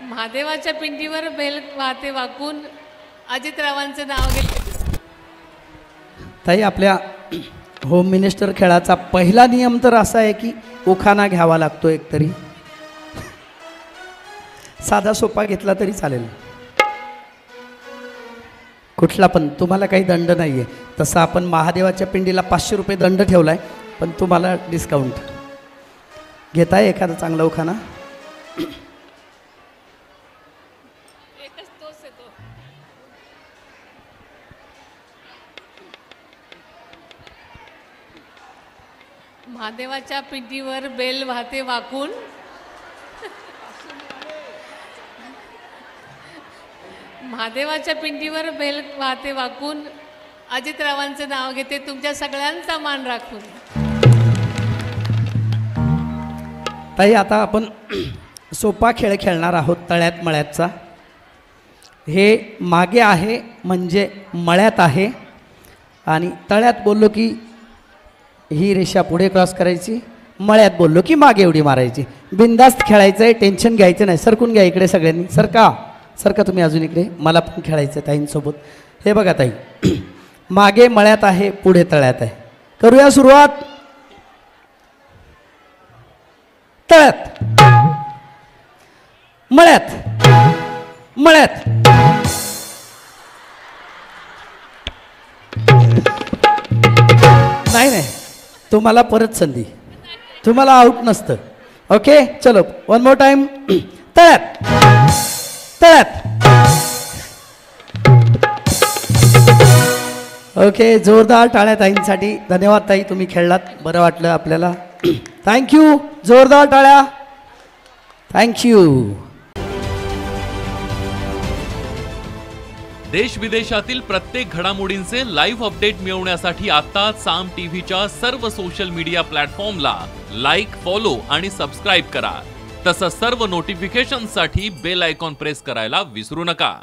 महादेवाच्या पिंडीवर बेल वाहते वाकून अजितरावांचे नाव घेतले. ताई, आपल्या होम मिनिस्टर खेळाचा पहिला नियम तर असा आहे की उखाणा घ्यावा लागतो. एक तरी साधा सोपा घेतला तरी चालेल, कुठला पण. तुम्हाला काही दंड नाही आहे. तसं आपण महादेवाच्या पिंडीला 500 रुपये दंड ठेवला आहे, पण तुम्हाला डिस्काउंट. घेताय एखादा चांगला उखाणा? एकच तोच येतो. महादेवाच्या पिंडीवर बेल वाहते वाकून महादेवाच्या पिंडीवर बेल वाहते वाकून अजितरावांचे नाव घेते तुमच्या सगळ्यांचा मान राखून. ताई, आता आपण सोपा खेळ खेळणार आहोत, तळ्यात मळ्यातचा. हे मागे आहे म्हणजे मळ्यात आहे, आणि तळ्यात बोललो की ही रेषा पुढे क्रॉस करायची, मळ्यात बोललो की मागे एवढी मारायची. बिंदास्त खेळायचं आहे, टेन्शन घ्यायचं नाही. सरकून घ्या इकडे सगळ्यांनी. सरका तुम्ही अजून इकडे. मला पण खेळायचं आहे ताईंसोबत. हे बघा ताई, मागे मळ्यात आहे, पुढे तळ्यात आहे. करूया सुरुवात. तळ्यात, मळ्यात, मळ्यात. नाही, तुम्हाला परत संधी. तुम्हाला आउट नसतं. ओके, चलो वन मोर टाइम. तळ्यात, तळ्यात. ओके, जोरदार टाळ्या ताईंसाठी. धन्यवाद ताई, तुम्ही खेळलात, बरं वाटलं आपल्याला. थँक्यू. जोरदार टाळ्या. थँक्यू. देश विदेशातील प्रत्येक घडामोडींचे लाईव्ह अपडेट मिळवण्यासाठी आता साम टीव्हीच्या सर्व सोशल मीडिया प्लॅटफॉर्मला लाईक, फॉलो आणि सबस्क्राईब करा. तसंच सर्व नोटिफिकेशनसाठी बेल आयकॉन प्रेस करायला विसरू नका.